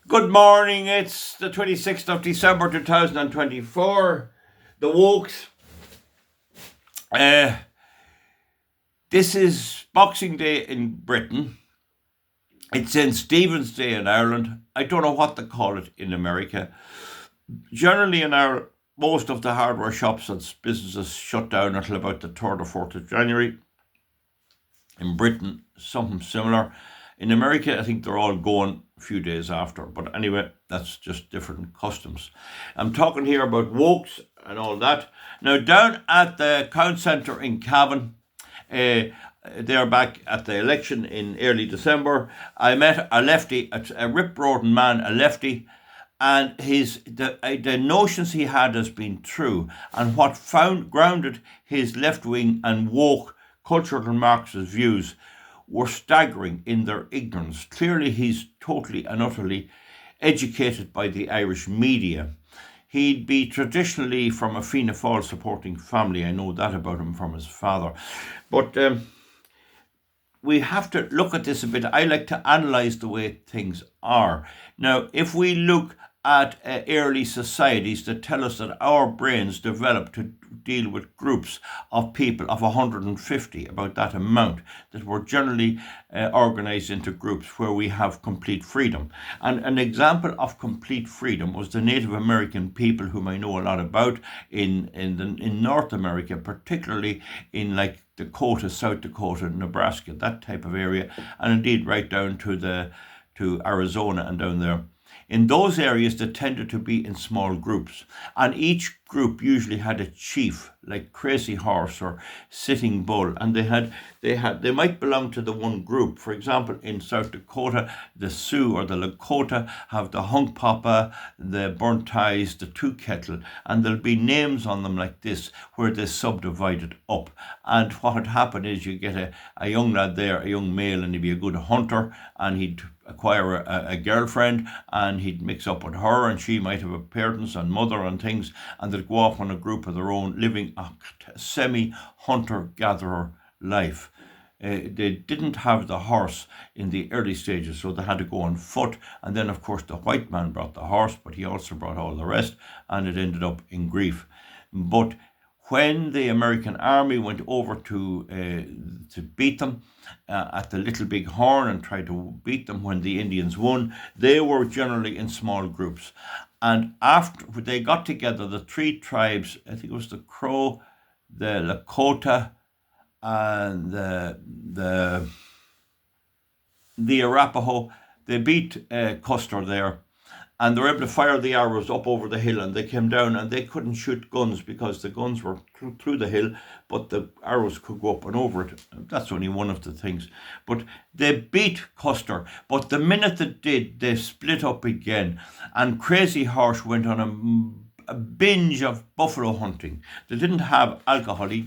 Good morning. It's the 26th of December 2024. The Wokes. This is Boxing Day in Britain. It's St. Stephen's Day in Ireland. I don't know what they call it in America. Generally in Ireland, most of the hardware shops and businesses shut down until about the 3rd or 4th of January. In Britain, something similar. In America, I think they're all going a few days after. But anyway, that's just different customs. I'm talking here about Wokes and all that. Now, down at the Count Centre in Cavan, they're back at the election in early December. I met a lefty, a rip-roaring man, a lefty, and the notions he had has been true, and what grounded his left-wing and woke cultural and Marxist views were staggering in their ignorance. Clearly, he's totally and utterly educated by the Irish media. He'd be traditionally from a Fianna Fáil supporting family. I know that about him from his father. But we have to look at this a bit. I like to analyse the way things are. Now, if we look at early societies that tell us that our brains developed to deal with groups of people of 150, about that amount, that were generally organised into groups where we have complete freedom. And an example of complete freedom was the Native American people, whom I know a lot about in North America, particularly in like Dakota, South Dakota, Nebraska, that type of area, and indeed right down to Arizona and down there. In those areas, they tended to be in small groups, and each group usually had a chief, like Crazy Horse or Sitting Bull, and they might belong to the one group. For example, in South Dakota, the Sioux or the Lakota have the Hunk Papa, the Burnt Ties, the Two Kettle, and there'll be names on them like this where they subdivided up. And what had happened is you get a young lad there, a young male, and he'd be a good hunter, and he'd acquire a girlfriend, and he'd mix up with her, and she might have a parents and mother and things, and they'd go off on a group of their own, living a semi-hunter-gatherer life. They didn't have the horse in the early stages, so they had to go on foot. And then, of course, the white man brought the horse, but he also brought all the rest, and it ended up in grief. But when the American army went over to beat them at the Little Big Horn and tried to beat them when the Indians won, they were generally in small groups. And after they got together, the three tribes, I think it was the Crow, the Lakota, and the Arapaho, they beat Custer there, and they were able to fire the arrows up over the hill, and they came down, and they couldn't shoot guns because the guns were through the hill, but the arrows could go up and over it. That's only one of the things. But they beat Custer, but the minute they did, they split up again, and Crazy Horse went on a binge of buffalo hunting. They didn't have alcohol. They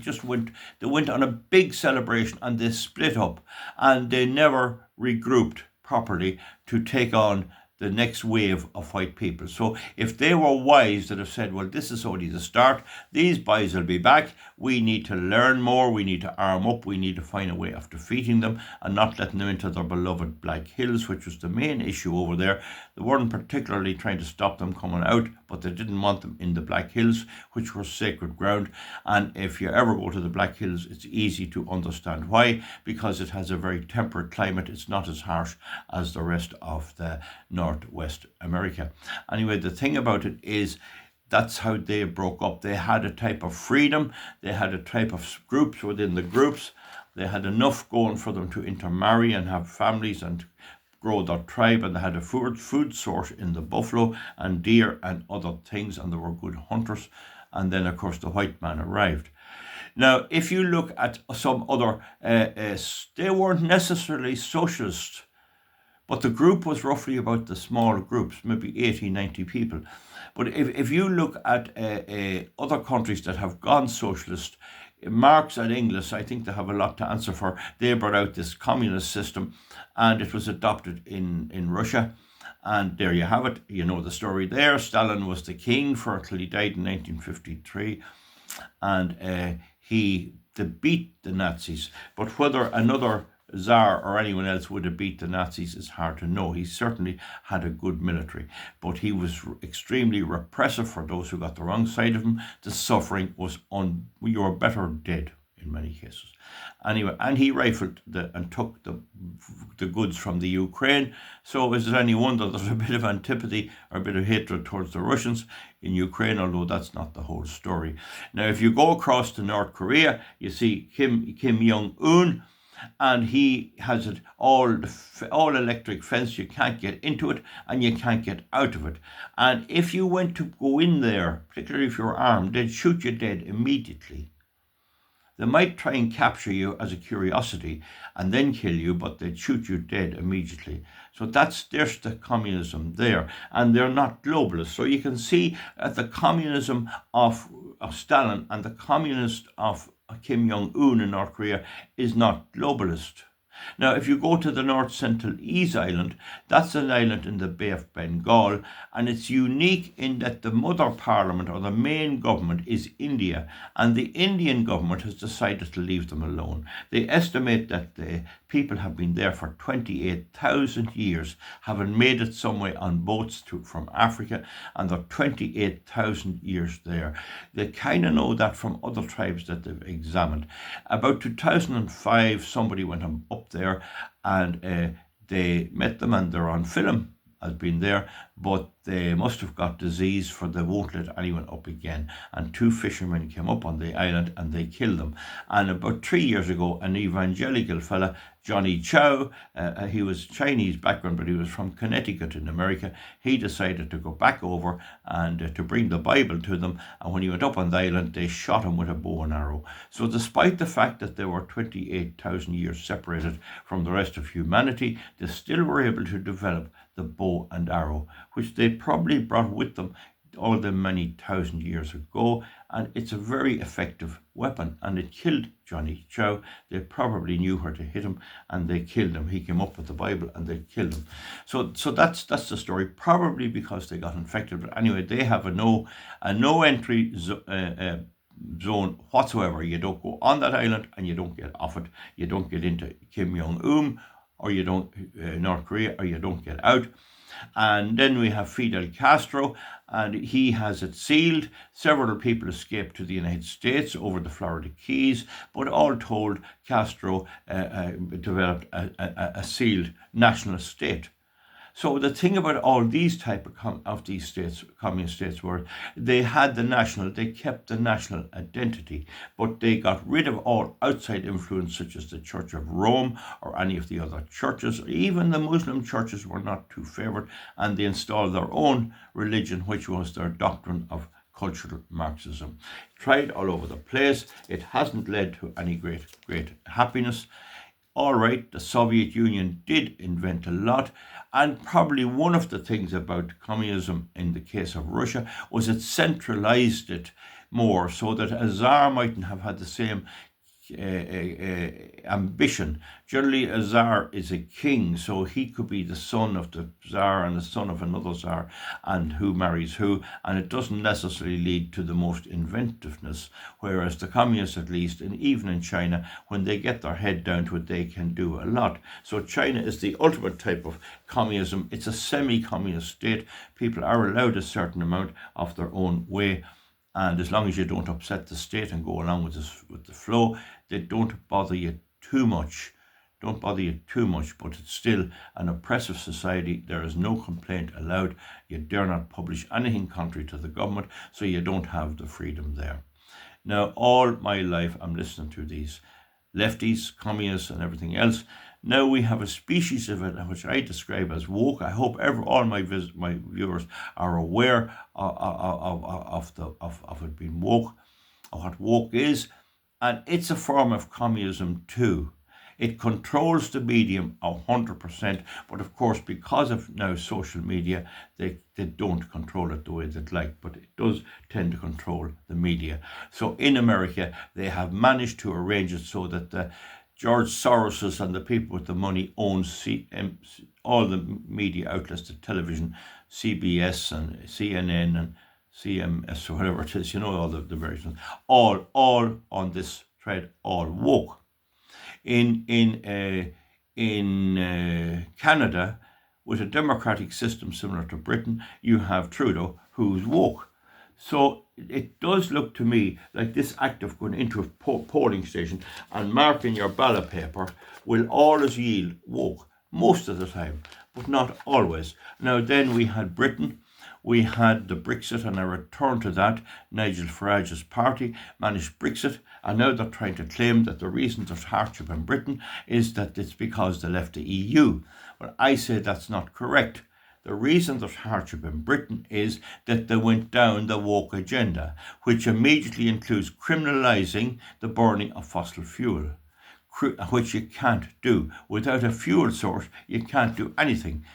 went on a big celebration, and they split up, and they never regrouped properly to take on the next wave of white people. So if they were wise, they'd have said, well, this is only the start. These boys will be back. We need to learn more. We need to arm up. We need to find a way of defeating them and not letting them into their beloved Black Hills, which was the main issue over there. They weren't particularly trying to stop them coming out, but they didn't want them in the Black Hills, which were sacred ground. And if you ever go to the Black Hills, it's easy to understand why, because it has a very temperate climate. It's not as harsh as the rest of the Northwest America. Anyway, the thing about it is that's how they broke up. They had a type of freedom. They had a type of groups within the groups. They had enough going for them to intermarry and have families and grow their tribe, and they had a food source in the buffalo and deer and other things, and they were good hunters. And then, of course, the white man arrived. Now, if you look at some other, they weren't necessarily socialist, but the group was roughly about the small groups, maybe 80, 90 people. But if you look at other countries that have gone socialist, Marx and Engels, I think they have a lot to answer for. They brought out this communist system, and it was adopted in Russia. And there you have it. You know the story there. Stalin was the king until he died in 1953. And they beat the Nazis. But whether another Tsar or anyone else would have beat the Nazis is hard to know. He certainly had a good military, but he was extremely repressive for those who got the wrong side of him. The suffering was you were better dead in many cases. Anyway, and he rifled and took the goods from the Ukraine. So is it any wonder there's a bit of antipathy or a bit of hatred towards the Russians in Ukraine, although that's not the whole story. Now, if you go across to North Korea, you see Kim Jong-un, and he has it all electric fence. You can't get into it and you can't get out of it. And if you went to go in there, particularly if you're armed, they'd shoot you dead immediately. They might try and capture you as a curiosity and then kill you, but they'd shoot you dead immediately. So there's the communism there, and they're not globalists. So you can see the communism of Stalin and the communist of Kim Jong-un in North Korea is not globalist. Now, if you go to the North Sentinelese Island, that's an island in the Bay of Bengal, and it's unique in that the mother parliament or the main government is India, and the Indian government has decided to leave them alone. They estimate that the people have been there for 28,000 years, having made it some way on boats from Africa, and they're 28,000 years there. They kind of know that from other tribes that they've examined. About 2005, somebody went up there and they met them, and they're on film as being there, but they must have got disease, for they won't let anyone up again. And 2 fishermen came up on the island and they killed them. And about 3 years ago, an evangelical fella, Johnny Chow, he was Chinese background, but he was from Connecticut in America. He decided to go back over and to bring the Bible to them. And when he went up on the island, they shot him with a bow and arrow. So despite the fact that they were 28,000 years separated from the rest of humanity, they still were able to develop the bow and arrow, which they probably brought with them all the many thousand years ago, and it's a very effective weapon, and it killed Johnny Chow. They probably knew where to hit him, and they killed him. He came up with the Bible and they killed him. So that's the story, probably because they got infected. But anyway, they have a no entry zone whatsoever. You don't go on that island and you don't get off it. You don't get into Kim Jong-un, or you don't North Korea, or you don't get out. And then we have Fidel Castro, and he has it sealed. Several people escaped to the United States over the Florida Keys, but all told, Castro developed a sealed national state. So the thing about all these type of these states, communist states, were they kept the national identity, but they got rid of all outside influence, such as the Church of Rome or any of the other churches. Even the Muslim churches were not too favoured, and they installed their own religion, which was their doctrine of cultural Marxism. Tried all over the place. It hasn't led to any great happiness. All right, the Soviet Union did invent a lot, and probably one of the things about communism in the case of Russia was it centralized it more, so that a Tsar mightn't have had the same ambition. Generally, a Tsar is a king, so he could be the son of the Tsar and the son of another Tsar, and who marries who, and it doesn't necessarily lead to the most inventiveness, whereas the communists, at least, and even in China, when they get their head down to it, they can do a lot. So China is the ultimate type of communism. It's a semi-communist state. People are allowed a certain amount of their own way, and as long as you don't upset the state and go along with the flow, they don't bother you too much. But it's still an oppressive society. There is no complaint allowed. You dare not publish anything contrary to the government, so you don't have the freedom there. Now, all my life, I'm listening to these lefties, communists, and everything else. Now we have a species of it which I describe as woke. I hope all my viewers are aware of it being woke, of what woke is, and it's a form of communism too. It controls the medium 100%, but of course, because of now social media, they don't control it the way they'd like, but it does tend to control the media. So in America, they have managed to arrange it so that George Soros and the people with the money own all the media outlets, the television, CBS and CNN and CMS or whatever it is, all the various ones, all on this thread, all woke. In in Canada, with a democratic system similar to Britain, you have Trudeau, who's woke. So it does look to me like this act of going into a polling station and marking your ballot paper will always yield woke, most of the time, but not always. Now, then we had Britain. We had the Brexit, and I return to that. Nigel Farage's party managed Brexit, and now they're trying to claim that the reason there's hardship in Britain is that it's because they left the EU. But I say that's not correct. The reason there's hardship in Britain is that they went down the woke agenda, which immediately includes criminalising the burning of fossil fuel, which you can't do. Without a fuel source, you can't do anything.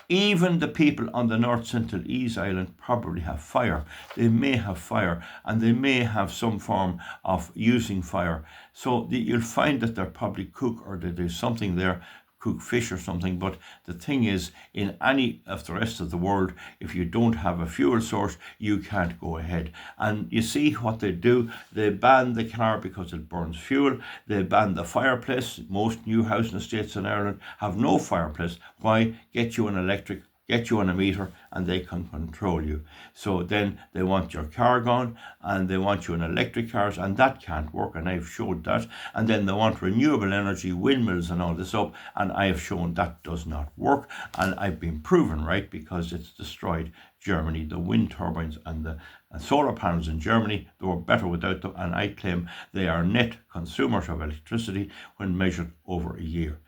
Even the people on the North Central East Island probably have fire. They may have fire, and they may have some form of using fire. So you'll find that they're probably cook, or that there's something there, cook fish or something. But the thing is, in any of the rest of the world, if you don't have a fuel source, you can't go ahead. And you see what they do. They ban the car because it burns fuel. They ban the fireplace. Most new housing estates in Ireland have no fireplace. Why? Get you an electric, get you on a meter, and they can control you. So then they want your car gone, and they want you in electric cars, and that can't work, and I've showed that. And then they want renewable energy, windmills and all this up, and I have shown that does not work, and I've been proven right, because it's destroyed Germany. The wind turbines and the solar panels in Germany, they were better without them, and I claim they are net consumers of electricity when measured over a year.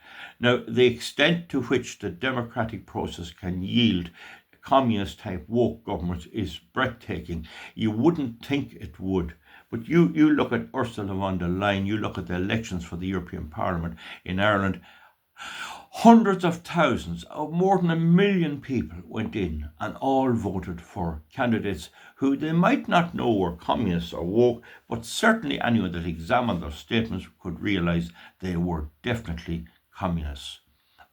Now, the extent to which the democratic process can yield communist type woke governments is breathtaking. You wouldn't think it would. But you look at Ursula von der Leyen, you look at the elections for the European Parliament in Ireland. Hundreds of thousands, more than 1 million people went in and all voted for candidates who they might not know were communists or woke, but certainly anyone that examined their statements could realise they were definitely communists.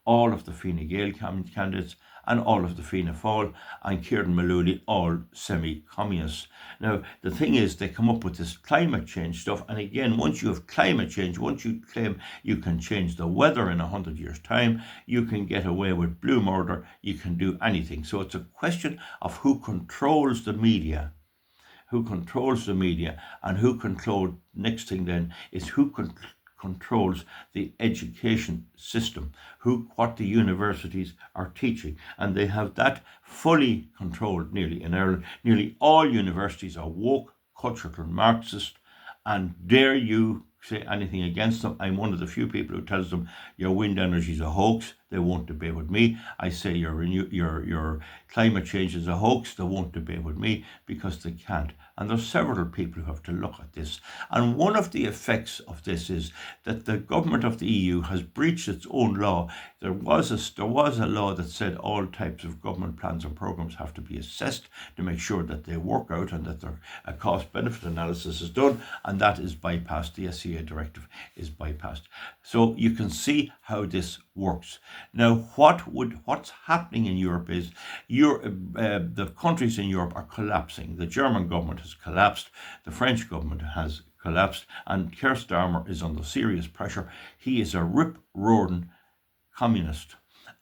All of the Fine Gael candidates and all of the Fianna Fáil and Kieran Maloney, all semi-communists. Now, the thing is, they come up with this climate change stuff, and again, once you have climate change, once you claim you can change the weather in 100 years' time, you can get away with blue murder, you can do anything. So it's a question of who controls the media. Who controls the media, and who controls, next thing then, is who controls the education system, what the universities are teaching, and they have that fully controlled nearly in Ireland. Nearly all universities are woke, cultural Marxist, and dare you say anything against them. I'm one of the few people who tells them your wind energy is a hoax. They won't debate with me. I say your climate change is a hoax. They won't debate with me because they can't. And there's several people who have to look at this. And one of the effects of this is that the government of the EU has breached its own law. There was a law that said all types of government plans and programs have to be assessed to make sure that they work out and that a cost-benefit analysis is done, and that is bypassed. The SCA directive is bypassed. So you can see how this works. Now, what's happening in Europe is the countries in Europe are collapsing. The German government has collapsed. The French government has collapsed, and Keir Starmer is under serious pressure. He is a rip-roaring communist.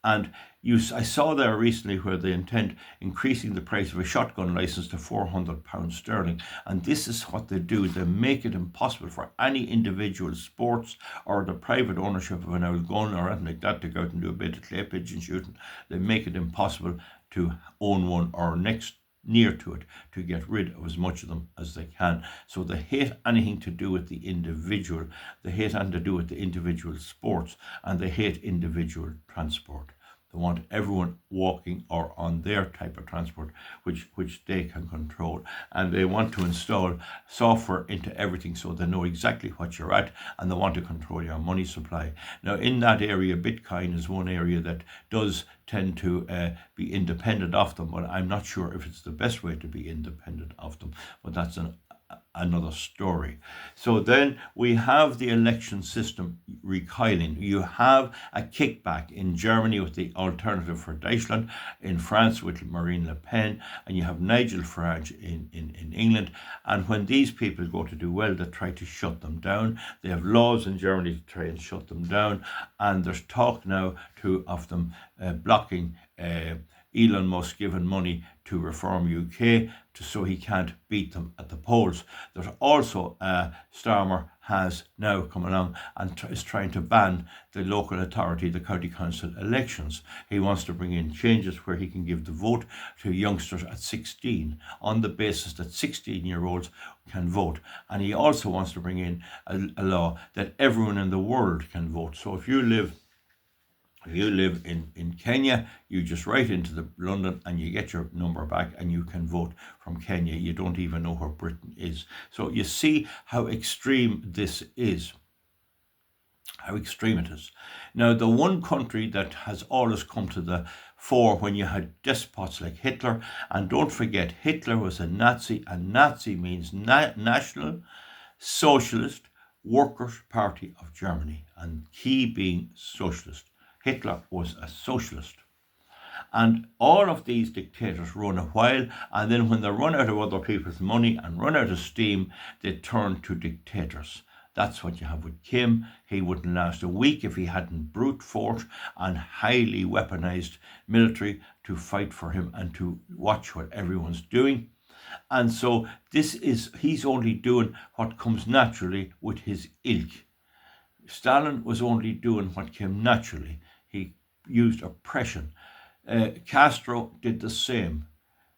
And I saw there recently where they intend increasing the price of a shotgun license to £400 sterling. And this is what they do. They make it impossible for any individual sports or the private ownership of an old gun or anything like that to go out and do a bit of clay pigeon shooting. They make it impossible to own one or near to it, to get rid of as much of them as they can. So they hate anything to do with the individual. They hate anything to do with the individual sports, and they hate individual transport. They want everyone walking or on their type of transport, which they can control. And they want to install software into everything so they know exactly what you're at, and they want to control your money supply. Now, in that area, Bitcoin is one area that does tend to be independent of them, but I'm not sure if it's the best way to be independent of them. But that's another story. So then we have the election system recoiling. You have a kickback in Germany with the Alternative for Deutschland, in France with Marine Le Pen, and you have Nigel Farage in England. And when these people go to do well, they try to shut them down. They have laws in Germany to try and shut them down. And there's talk now of them blocking Elon Musk giving money to Reform UK so he can't beat them at the polls. There's also Starmer has now come along and is trying to ban the local authority, the county council elections. He wants to bring in changes where he can give the vote to youngsters at 16 on the basis that 16-year-olds can vote. And he also wants to bring in a law that everyone in the world can vote. So if you live in Kenya, you just write into the London and you get your number back and you can vote from Kenya. You don't even know where Britain is. So you see how extreme this is, how extreme it is. Now, the one country that has always come to the fore when you had despots like Hitler, and don't forget, Hitler was a Nazi, and Nazi means National Socialist Workers' Party of Germany, and key being socialist. Hitler was a socialist. And all of these dictators run a while, and then when they run out of other people's money and run out of steam, they turn to dictators. That's what you have with Kim. He wouldn't last a week if he hadn't brute force and highly weaponized military to fight for him and to watch what everyone's doing. And so he's only doing what comes naturally with his ilk. Stalin was only doing what came naturally. He used oppression. Castro did the same.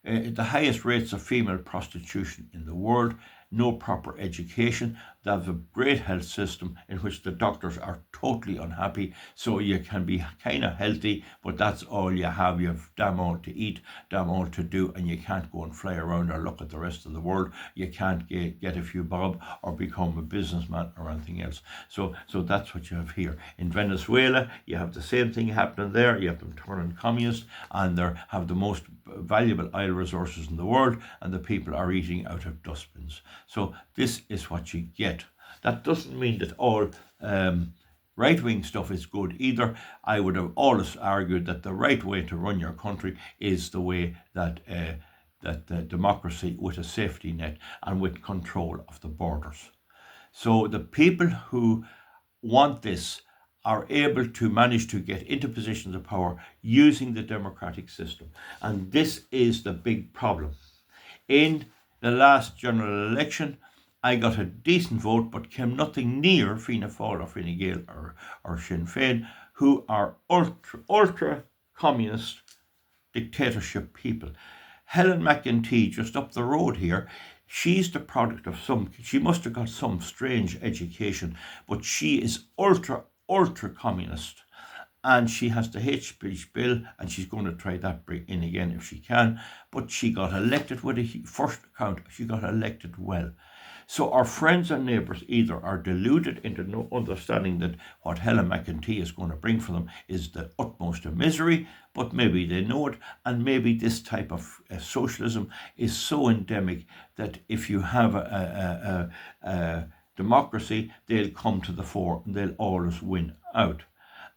The highest rates of female prostitution in the world, no proper education. They have a great health system in which the doctors are totally unhappy, so you can be kind of healthy, but that's all you have. You have damn all to eat, damn all to do, and you can't go and fly around or look at the rest of the world. You can't get a few bob or become a businessman or anything else. So that's what you have here. In Venezuela, you have the same thing happening there. You have them turning communist, and they have the most valuable oil resources in the world, and the people are eating out of dustbins. So this is what you get. That doesn't mean that all right-wing stuff is good either. I would have always argued that the right way to run your country is the way that democracy with a safety net and with control of the borders. So the people who want this are able to manage to get into positions of power using the democratic system. And this is the big problem. In the last general election, I got a decent vote, but came nothing near Fianna Fáil or Fine Gael or Sinn Féin, who are ultra communist dictatorship people. Helen McEntee, just up the road here, she's the product of she must have got some strange education, but she is ultra communist. And she has the H-Speech bill, and she's going to try that in again if she can. But she got elected with a first count. She got elected well. So our friends and neighbours either are deluded into no understanding that what Helen McEntee is going to bring for them is the utmost of misery, but maybe they know it, and maybe this type of socialism is so endemic that if you have a democracy, they'll come to the fore and they'll always win out.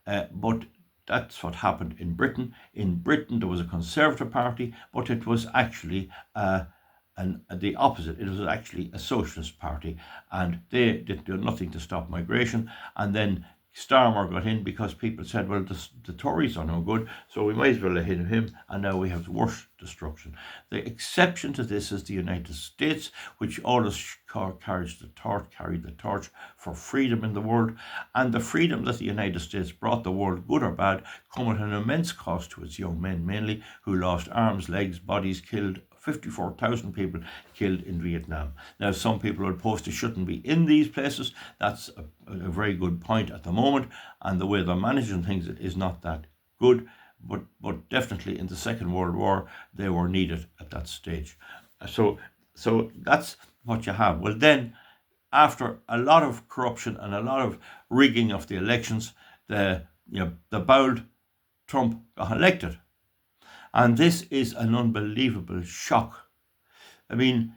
But that's what happened in Britain. In Britain, there was a Conservative Party, but it was actually the opposite. It was actually a Socialist Party, and they did do nothing to stop migration. And then Starmer got in because people said, well, the Tories are no good, so we might as well hit him, and now we have worse destruction. The exception to this is the United States, which always carried the torch for freedom in the world, and the freedom that the United States brought the world, good or bad, come at an immense cost to its young men mainly, who lost arms, legs, bodies, killed 54,000 people killed in Vietnam. Now, some people would post it shouldn't be in these places. That's a very good point at the moment, and the way they're managing things is not that good, but definitely in the Second World War, they were needed at that stage. So that's what you have. Well, then, after a lot of corruption and a lot of rigging of the elections, the bowled Trump got elected. And this is an unbelievable shock. I mean,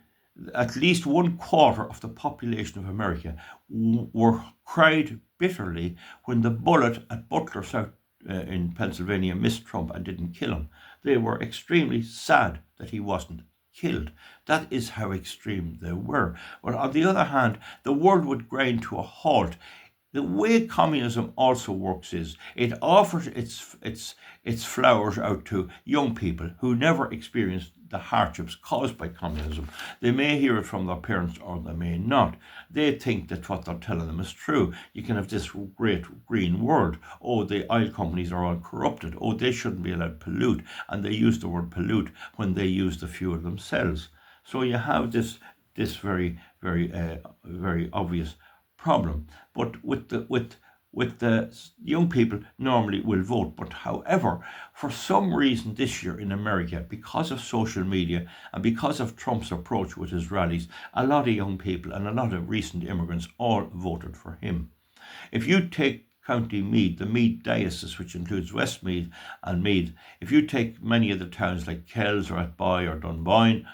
at least 1/4 of the population of America were cried bitterly when the bullet at Butler, South in Pennsylvania, missed Trump and didn't kill him. They were extremely sad that he wasn't killed. That is how extreme they were. But on the other hand, the world would grind to a halt. The way communism also works is it offers its flowers out to young people who never experienced the hardships caused by communism. They may hear it from their parents or they may not. They think that what they're telling them is true. You can have this great green world. Oh, the oil companies are all corrupted. Oh, they shouldn't be allowed to pollute. And they use the word pollute when they use the fuel themselves. So you have this very, very obvious problem. But with the young people normally will vote. But however, for some reason this year in America, because of social media and because of Trump's approach with his rallies, a lot of young people and a lot of recent immigrants all voted for him. If you take County Meath, the Meath Diocese, which includes Westmeath and Meath, if you take many of the towns like Kells or Athy or Dunboyne,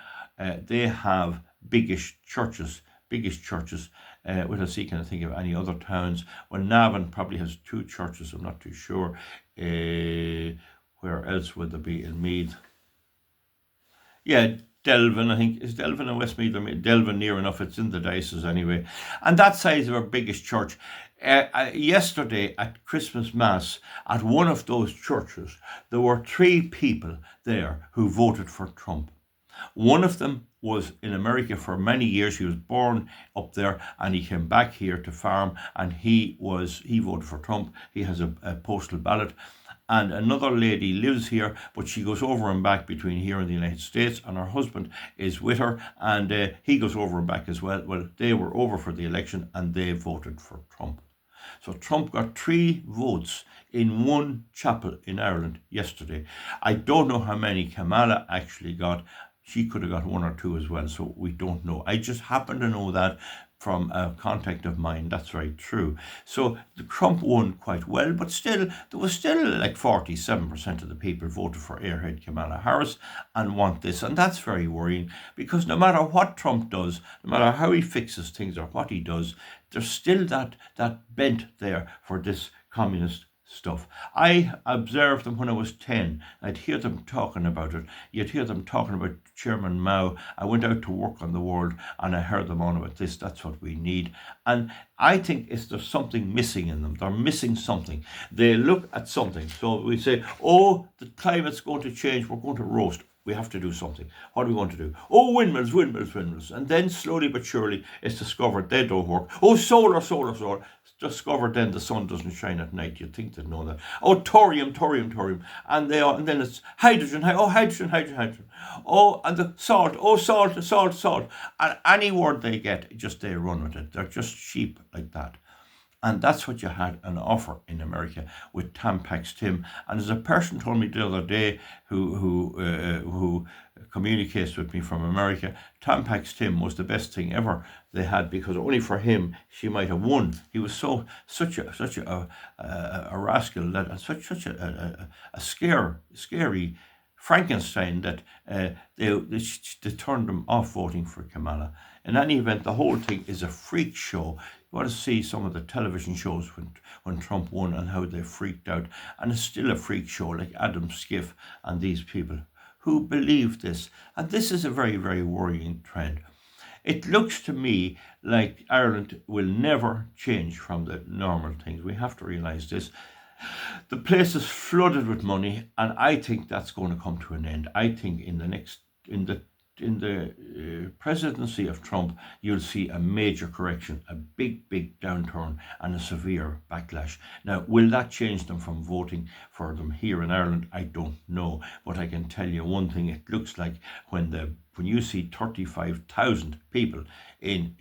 they have biggest churches. What else can I think of any other towns? Well, Navan probably has 2 churches, I'm not too sure. Where else would there be in Meath? Yeah, Delvin, I think. Is Delvin and Westmeath? Delvin near enough, it's in the diocese anyway. And that size of our biggest church. Yesterday at Christmas Mass at one of those churches, there were 3 people there who voted for Trump. One of them was in America for many years. He was born up there and he came back here to farm, and he voted for Trump. He has a postal ballot. And another lady lives here, but she goes over and back between here and the United States, and her husband is with her, and he goes over and back as well. Well, they were over for the election and they voted for Trump. So Trump got 3 votes in one chapel in Ireland yesterday. I don't know how many Kamala actually got. She could have got 1 or 2 as well, so we don't know. I just happen to know that from a contact of mine. That's very true. So the Trump won quite well, but still, there was still like 47% of the people voted for airhead Kamala Harris and want this. And that's very worrying, because no matter what Trump does, no matter how he fixes things or what he does, there's still that bent there for this communist stuff. I observed them when I was 10. I'd hear them talking about it. You'd hear them talking about Chairman Mao. I went out to work on the world and I heard them on about this. That's what we need. And I think there's something missing in them. They're missing something. They look at something. So we say, oh, the climate's going to change. We're going to roast. We have to do something. What are we going to do? Oh, windmills. And then slowly but surely it's discovered they don't work. Oh, solar. Discovered then the sun doesn't shine at night. You'd think they'd know that. Oh, thorium. And then it's hydrogen. Hydrogen. Oh, and the salt. Oh, salt. And any word they get, they run with it. They're just sheep like that. And that's what you had an offer in America with Tampax Tim. And as a person told me the other day who communicates with me from America, Tampax Tim was the best thing ever they had, because only for him she might have won. He was such a rascal, that such a scary Frankenstein that they turned him off voting for Kamala. In any event, the whole thing is a freak show. You want to see some of the television shows when Trump won and how they freaked out. And it's still a freak show, like Adam Schiff and these people who believe this. And this is a very, very worrying trend. It looks to me like Ireland will never change from the normal things. We have to realise this. The place is flooded with money, and I think that's going to come to an end. I think in the presidency of Trump, you'll see a major correction, a big downturn and a severe backlash. Now, will that change them from voting for them here in Ireland? I don't know. But I can tell you one thing, it looks like when you see 35,000 people in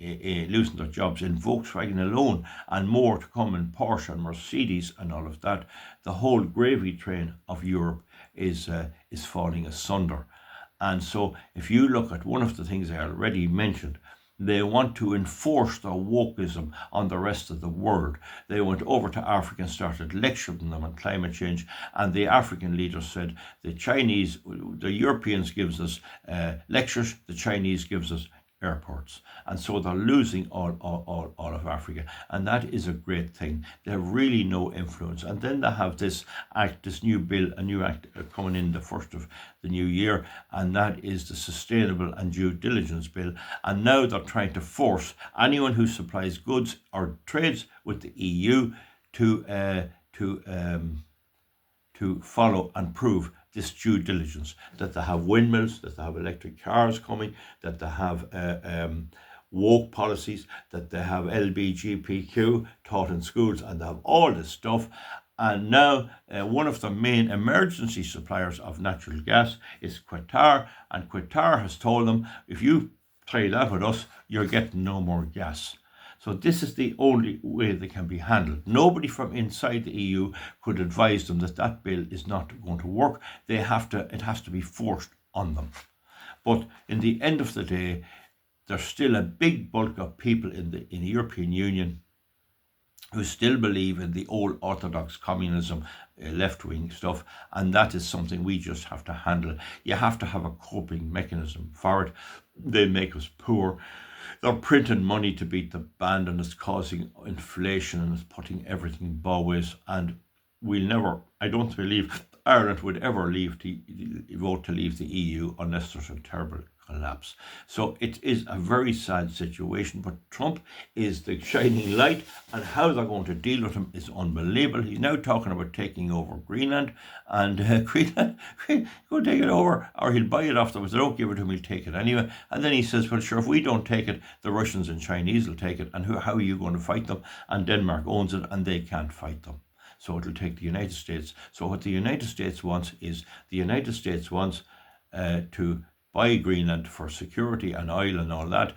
losing their jobs in Volkswagen alone, and more to come in Porsche and Mercedes and all of that, the whole gravy train of Europe is falling asunder. And so if you look at one of the things I already mentioned, they want to enforce their wokeism on the rest of the world. They went over to Africa and started lecturing them on climate change, and the African leaders said the Europeans gives us lectures, the Chinese gives us airports. And so they're losing all of Africa. And that is a great thing. They have really no influence. And then they have this act, this new bill, a new act coming in the first of the new year, and that is the Sustainable and Due Diligence Bill. And now they're trying to force anyone who supplies goods or trades with the EU to follow and prove this due diligence, that they have windmills, that they have electric cars coming, that they have woke policies, that they have LGBTQ taught in schools, and they have all this stuff. And now one of the main emergency suppliers of natural gas is Qatar, and Qatar has told them, if you try that with us, you're getting no more gas. So this is the only way they can be handled. Nobody from inside the EU could advise them that that bill is not going to work. It has to be forced on them. But in the end of the day, there's still a big bulk of people in the European Union who still believe in the old orthodox communism, left-wing stuff, and that is something we just have to handle. You have to have a coping mechanism for it. They make us poor. They're printing money to beat the band, and it's causing inflation, and it's putting everything both, and I don't believe Ireland would ever vote to leave the EU unless there's a terrible collapse. So it is a very sad situation, but Trump is the shining light, and how they're going to deal with him is unbelievable. He's now talking about taking over Greenland, and Greenland, go take it over, or he'll buy it off them. If they don't give it to him, he'll take it anyway. And then he says, well, sure, if we don't take it, the Russians and Chinese will take it, and how are you going to fight them? And Denmark owns it, and they can't fight them. So it'll take the United States. So what the United States wants is, to buy Greenland for security and oil and all that.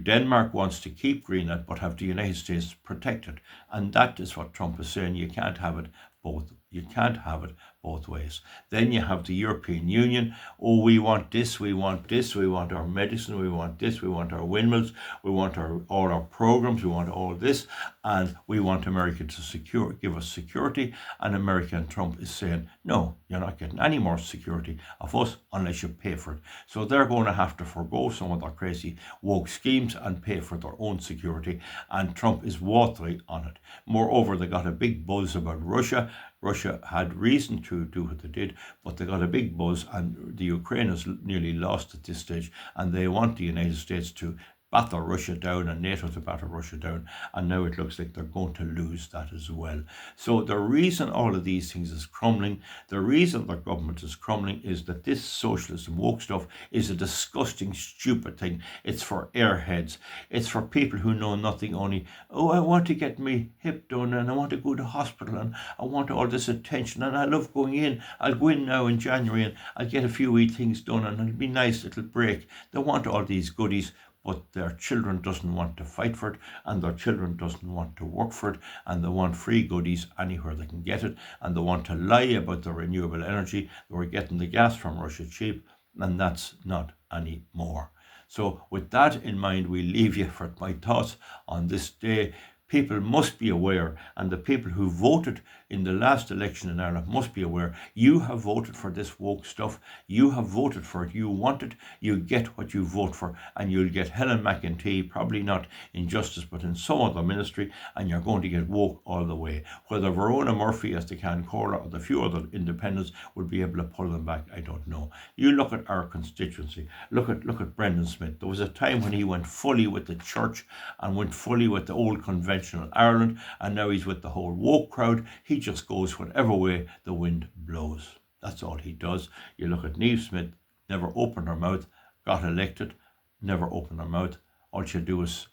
Denmark wants to keep Greenland but have the United States protected. And that is what Trump is saying. You can't have it both. You can't have it both ways. Then you have the European Union. Oh, we want this, we want this, we want our medicine, we want this, we want our windmills, we want all our programs, we want all this, and we want America to give us security. And America and Trump is saying, no, you're not getting any more security of us unless you pay for it. So they're going to have to forgo some of their crazy woke schemes and pay for their own security. And Trump is watery on it. Moreover, they got a big buzz about Russia. Russia had reason to do what they did, but they got a big buzz, and the Ukraine is nearly lost at this stage, and they want the United States to batter Russia down and NATO to batter Russia down, and now it looks like they're going to lose that as well. So the reason all of these things is crumbling, the reason their government is crumbling, is that this socialism woke stuff is a disgusting, stupid thing. It's for airheads. It's for people who know nothing, only, oh, I want to get my hip done, and I want to go to hospital, and I want all this attention, and I love going in. I'll go in now in January, and I'll get a few wee things done, and it'll be a nice little break. They want all these goodies, but their children doesn't want to fight for it, and their children doesn't want to work for it, and they want free goodies anywhere they can get it, and they want to lie about the renewable energy. They were getting the gas from Russia cheap, and that's not anymore. So with that in mind, we leave you for my thoughts on this day. People must be aware, and the people who voted in the last election in Ireland must be aware. You have voted for this woke stuff. You have voted for it. You want it. You get what you vote for, and you'll get Helen McEntee, probably not in justice, but in some other ministry, and you're going to get woke all the way. Whether Verona Murphy as the Cancorla or the few other independents would be able to pull them back, I don't know. You look at our constituency. Look at Brendan Smith. There was a time when he went fully with the church and went fully with the old conventional Ireland, and now he's with the whole woke crowd. He just goes whatever way the wind blows. That's all he does. You look at Niamh Smith, never opened her mouth, got elected, never opened her mouth. All she'll do is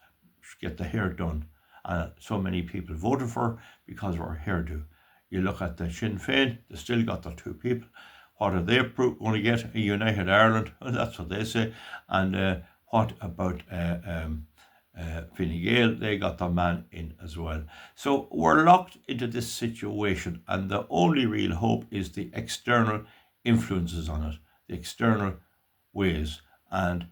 get the hair done. And so many people voted for her because of her hairdo. You look at the Sinn Féin, they still got their two people. What are they going to get? A united Ireland? Well, that's what they say. And what about Fine Gael? They got their man in as well. So we're locked into this situation, and the only real hope is the external influences on it, the external ways. And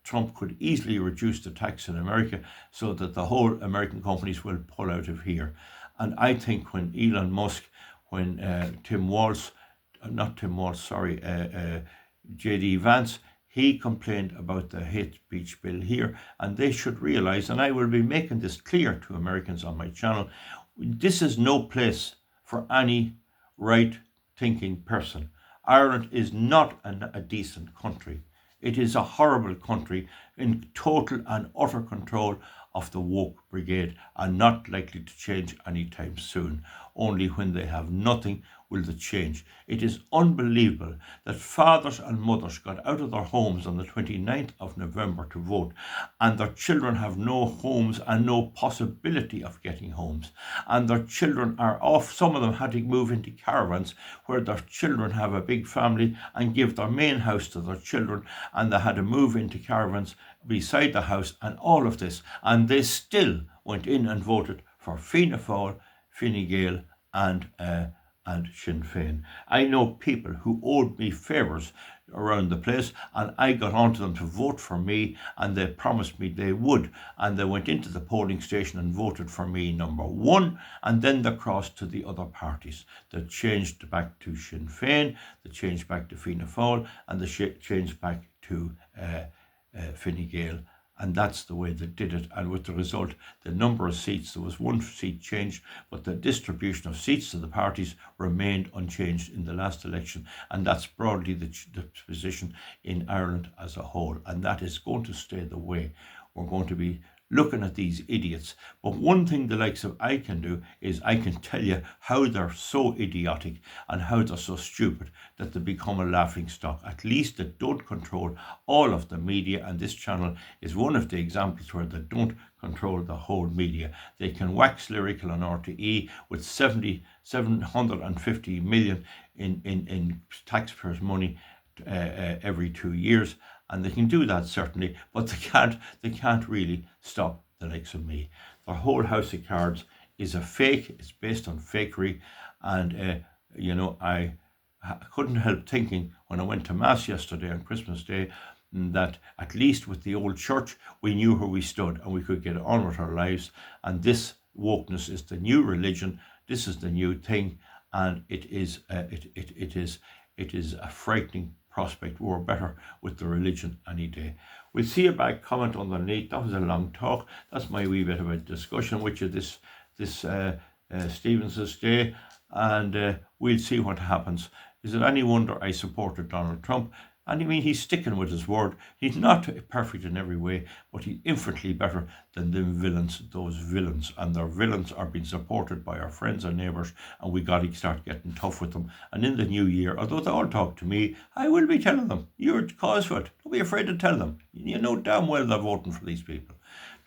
Trump could easily reduce the tax in America so that the whole American companies will pull out of here. And I think when Elon Musk, when J.D. Vance, He complained about the hate speech bill here, and they should realise, and I will be making this clear to Americans on my channel, this is no place for any right-thinking person. Ireland is not a decent country. It is a horrible country in total and utter control of the woke brigade, and not likely to change anytime soon. Only when they have nothing will they change. It is unbelievable that fathers and mothers got out of their homes on the 29th of November to vote, and their children have no homes and no possibility of getting homes. And their children are off. Some of them had to move into caravans where their children have a big family and give their main house to their children, and they had to move into caravans beside the house and all of this. And they still went in and voted for Fianna Fáil, Fine Gael and Sinn Féin. I know people who owed me favours around the place, and I got onto them to vote for me, and they promised me they would, and they went into the polling station and voted for me number one, and then they crossed to the other parties. They changed back to Sinn Féin, they changed back to Fianna Fáil, and they changed back to Fine Gael. And that's the way they did it. And with the result, the number of seats, there was one seat changed, but the distribution of seats to the parties remained unchanged in the last election. And that's broadly the position in Ireland as a whole. And that is going to stay the way. We're going to be looking at these idiots. But one thing the likes of I can do is I can tell you how they're so idiotic and how they're so stupid that they become a laughing stock. At least they don't control all of the media, and this channel is one of the examples where they don't control the whole media. They can wax lyrical on RTE with 750 million in taxpayers' money every 2 years. And they can do that certainly, but they can't really stop the likes of me. Their whole house of cards is a fake. It's based on fakery. And, I couldn't help thinking when I went to Mass yesterday on Christmas Day that at least with the old church, we knew where we stood and we could get on with our lives. And this wokeness is the new religion. This is the new thing. And it is a frightening prospect. We're better with the religion any day. We'll see you back. Comment underneath. That was a long talk. That's my wee bit of a discussion with you this Stevens's Day, and we'll see what happens. Is it any wonder I supported Donald Trump? And I mean, he's sticking with his word. He's not perfect in every way, but he's infinitely better than them villains, those villains. And their villains are being supported by our friends and neighbours, and we got to start getting tough with them. And in the new year, although they all talk to me, I will be telling them, you're cause for it. Don't be afraid to tell them. You know damn well they're voting for these people.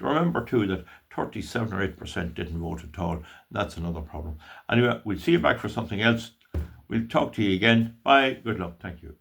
Remember too that 37 or 8% didn't vote at all. That's another problem. Anyway, we'll see you back for something else. We'll talk to you again. Bye. Good luck. Thank you.